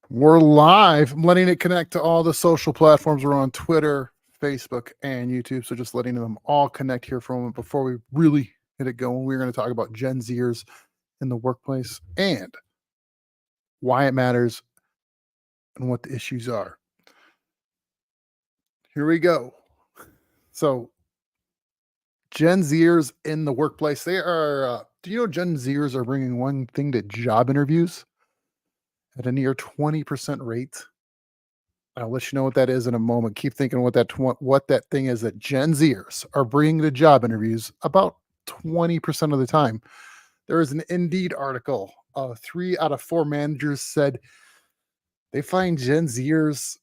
We're live. I'm letting it connect to all the social platforms. We're on Twitter, Facebook, and YouTube. So just letting them all connect here for a moment before we really hit it going. We're going to talk about Gen Zers in the workplace and why it matters and what the issues are. Here we go. So Gen Zers in the workplace, they are, do you know Gen Zers are bringing one thing to job interviews at a near 20% rate? I'll let you know what that is in a moment. Keep thinking what that thing is that Gen Zers are bringing to job interviews about 20% of the time. There is an Indeed article. 3 out of 4 managers said they find Gen Zers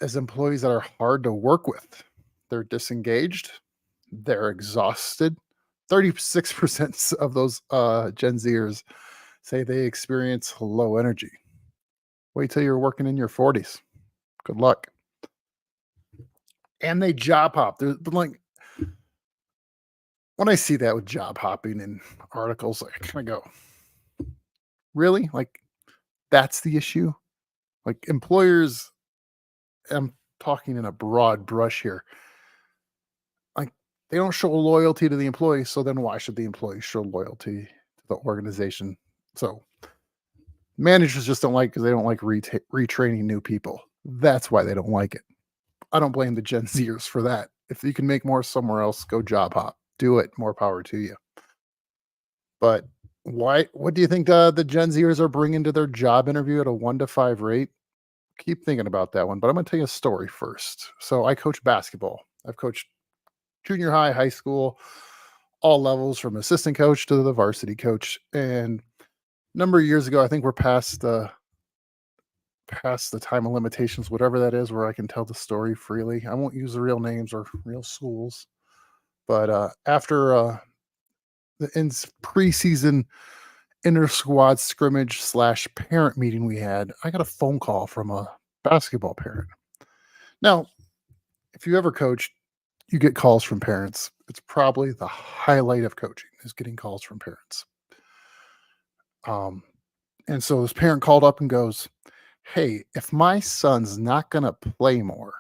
as employees that are hard to work with. They're disengaged. They're exhausted. 36% of those Gen Zers say they experience low energy. Wait till you're working in your 40s. Good luck. And they job hop. They're like, when I see that with job hopping in articles, I kind of go, really? Like, that's the issue? Like, employers, I'm talking in a broad brush here. Like, they don't show loyalty to the employee. So then why should the employee show loyalty to the organization? So managers just don't like because they don't like retraining new people. That's why they don't like it. I don't blame the Gen Zers for that. If you can make more somewhere else, go job hop. Do it. More power to you. But why? What do you think the Gen Zers are bringing to their job interview at a 1 to 5 rate? Keep thinking about that one. But I'm going to tell you a story first. So I coach basketball. I've coached junior high, high school, all levels from assistant coach to the varsity coach. And a number of years ago, I think we're past the time of limitations, whatever that is, where I can tell the story freely. I won't use the real names or real schools. But after the preseason inter squad scrimmage / parent meeting we had, I got a phone call from a basketball parent. Now, if you ever coached, you get calls from parents. It's probably the highlight of coaching is getting calls from parents. And so this parent called up and goes, "Hey, if my son's not going to play more,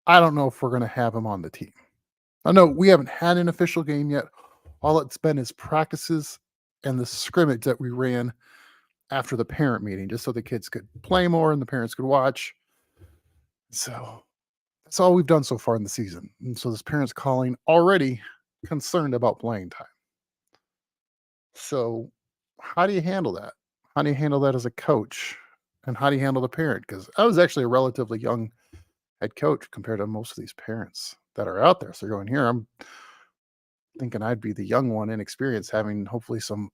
I don't know if we're going to have him on the team." I know we haven't had an official game yet. All it's been is practices and the scrimmage that we ran after the parent meeting, just so the kids could play more and the parents could watch. So that's all we've done so far in the season. And so this parent's calling already concerned about playing time. So how do you handle that? How do you handle that as a coach? And how do you handle the parent? Because I was actually a relatively young head coach compared to most of these parents that are out there. So going here, I'm thinking I'd be the young one, inexperienced, having hopefully some,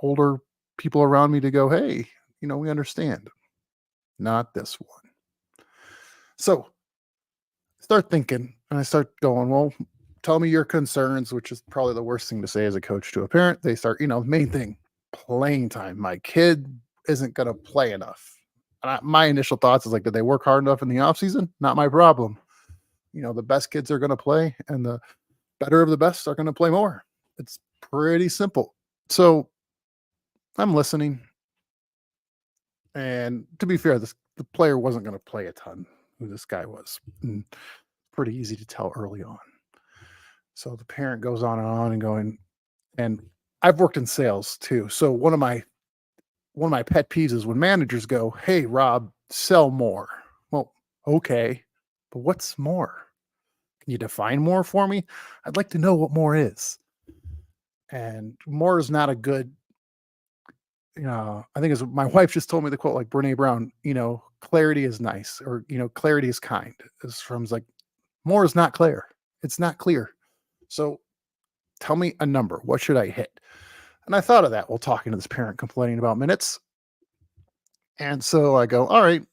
older people around me to go, "Hey, we understand." Not this one. So start thinking, and I start going, "Well, tell me your concerns," which is probably the worst thing to say as a coach to a parent. They start, main thing, playing time. My kid isn't going to play enough. And my initial thoughts is like, did they work hard enough in the off season? Not my problem. The best kids are going to play, and the better of the best are going to play more. It's pretty simple. So I'm listening. And to be fair, the player wasn't going to play a ton, who this guy was. And pretty easy to tell early on. So the parent goes on and going, and I've worked in sales too. So one of my pet peeves is when managers go, "Hey, Rob, sell more." Well, okay, but what's more? Can you define more for me? I'd like to know what more is. And more is not a good, I think as my wife just told me the quote, like Brene Brown, clarity is nice, or, clarity is kind. It's from like, more is not clear. It's not clear. So tell me a number. What should I hit? And I thought of that while talking to this parent complaining about minutes. And so I go, all right,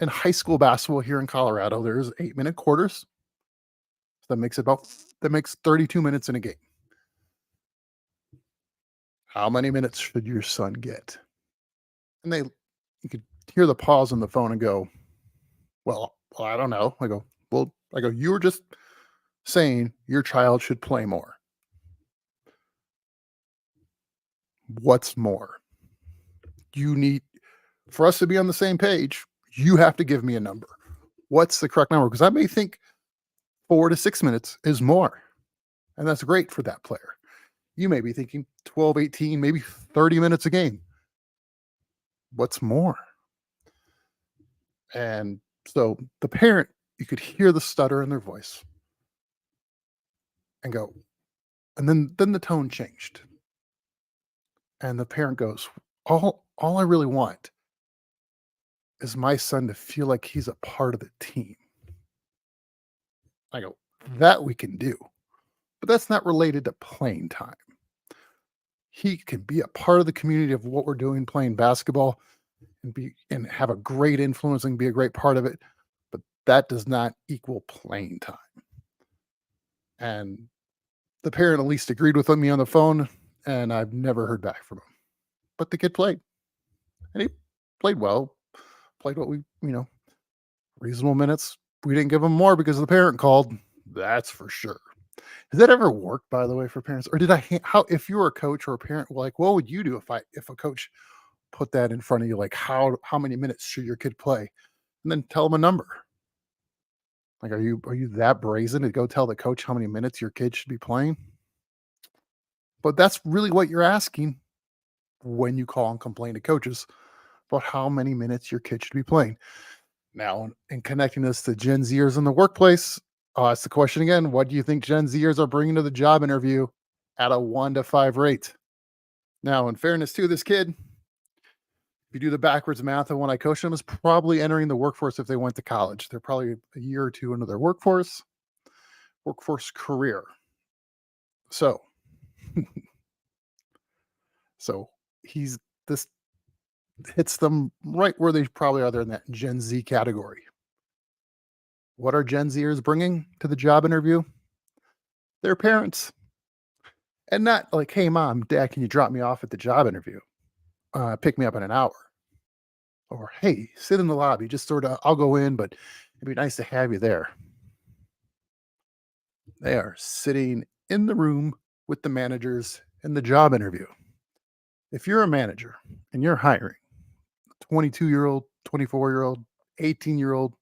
in high school basketball here in Colorado, there's 8-minute quarters. So that makes 32 minutes in a game. How many minutes should your son get? And you could hear the pause on the phone and go, well, I don't know. I go, you were just saying your child should play more. What's more? you need for us to be on the same page, you have to give me a number. What's the correct number? Because I may think 4 to 6 minutes is more, and that's great for that player. You may be thinking 12, 18, maybe 30 minutes a game. What's more? And so the parent, you could hear the stutter in their voice and go, and then the tone changed. And the parent goes, all I really want is my son to feel like he's a part of the team. I go, that we can do, but that's not related to playing time. He can be a part of the community of what we're doing, playing basketball, and have a great influence and be a great part of it. But that does not equal playing time. And the parent at least agreed with me on the phone, and I've never heard back from him. But the kid played, and he played well, played what we, reasonable minutes. We didn't give him more because the parent called. That's for sure. Has that ever worked, by the way, for parents? Or if you were a coach or a parent, like, what would you do if a coach put that in front of you? Like, how many minutes should your kid play? And then tell them a number. Like, are you that brazen to go tell the coach how many minutes your kid should be playing? But that's really what you're asking when you call and complain to coaches about how many minutes your kid should be playing. Now, in connecting this to Gen Zers in the workplace, I'll ask the question again. What do you think Gen Zers are bringing to the job interview at a 1 to 5 rate? Now, in fairness to this kid, if you do the backwards math of when I coached them, is probably entering the workforce if they went to college. They're probably a year or two into their workforce career. So, this hits them right where they probably are. They're in that Gen Z category. What are Gen Zers bringing to the job interview? Their parents. And not like, hey, mom, dad, can you drop me off at the job interview? Pick me up in an hour. Or, hey, sit in the lobby. Just I'll go in, but it'd be nice to have you there. They are sitting in the room with the managers in the job interview. If you're a manager and you're hiring a 22-year-old, 24-year-old, 18-year-old,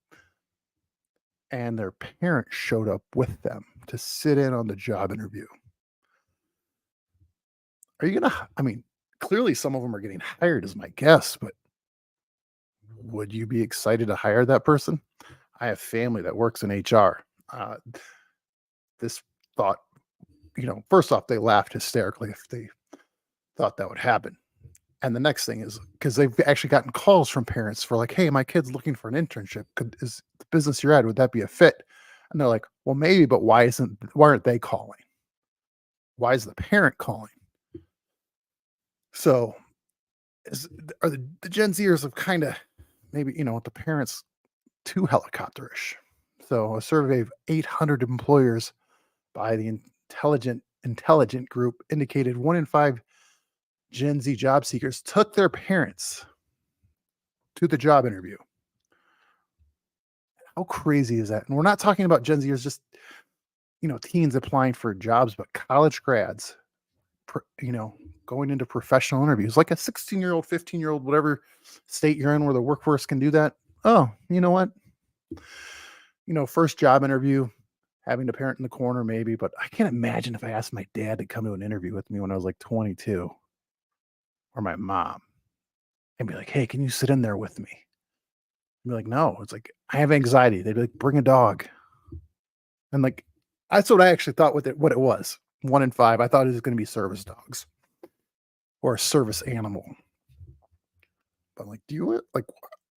and their parent showed up with them to sit in on the job interview, are you going to, clearly some of them are getting hired is my guess, but would you be excited to hire that person? I have family that works in HR. This thought, first off, they laughed hysterically if they thought that would happen. And the next thing is because they've actually gotten calls from parents for like, hey, my kid's looking for an internship. Is the business you're at, would that be a fit? And they're like, well, maybe, but why aren't they calling? Why is the parent calling? So are the Gen Zers have kind of maybe, the parents too helicopterish. So a survey of 800 employers by the Intelligent Group indicated 1 in 5 Gen Z job seekers took their parents to the job interview. How crazy is that? And we're not talking about Gen Zers, just, teens applying for jobs, but college grads, going into professional interviews, like a 16-year-old, 15-year-old, whatever state you're in where the workforce can do that. Oh, you know what? First job interview, having a parent in the corner, maybe, but I can't imagine if I asked my dad to come to an interview with me when I was like 22, or my mom, and be like, hey, can you sit in there with me? I'd be like, no. It's like, I have anxiety. They'd be like, bring a dog. And like, that's what I actually thought what it was. 1 in 5. I thought it was going to be service dogs or a service animal. But like,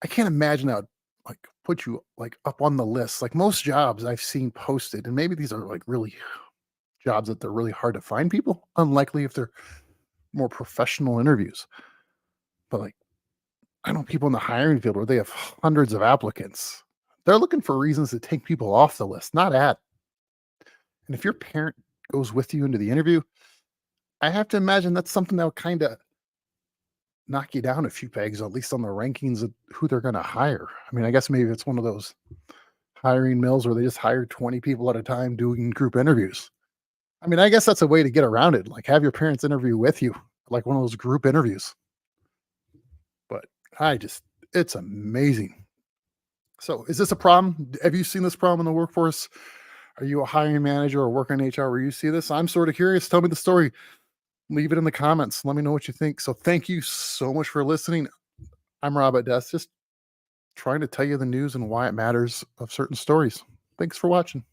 I can't imagine that would like put you like up on the list. Like most jobs I've seen posted, and maybe these are like really jobs that they're really hard to find people. Unlikely if they're more professional interviews. But like, I know people in the hiring field where they have hundreds of applicants. They're looking for reasons to take people off the list, not add. And if your parent goes with you into the interview, I have to imagine that's something that will kind of knock you down a few pegs, at least on the rankings of who they're going to hire. I guess maybe it's one of those hiring mills where they just hire 20 people at a time doing group interviews. I guess that's a way to get around it. Like have your parents interview with you, like one of those group interviews. I just, it's amazing. So, is this a problem? Have you seen this problem in the workforce? Are you a hiring manager or work in HR where you see this? I'm sort of curious. Tell me the story. Leave it in the comments. Let me know what you think. So, thank you so much for listening. I'm RobatDesk, just trying to tell you the news and why it matters of certain stories. Thanks for watching.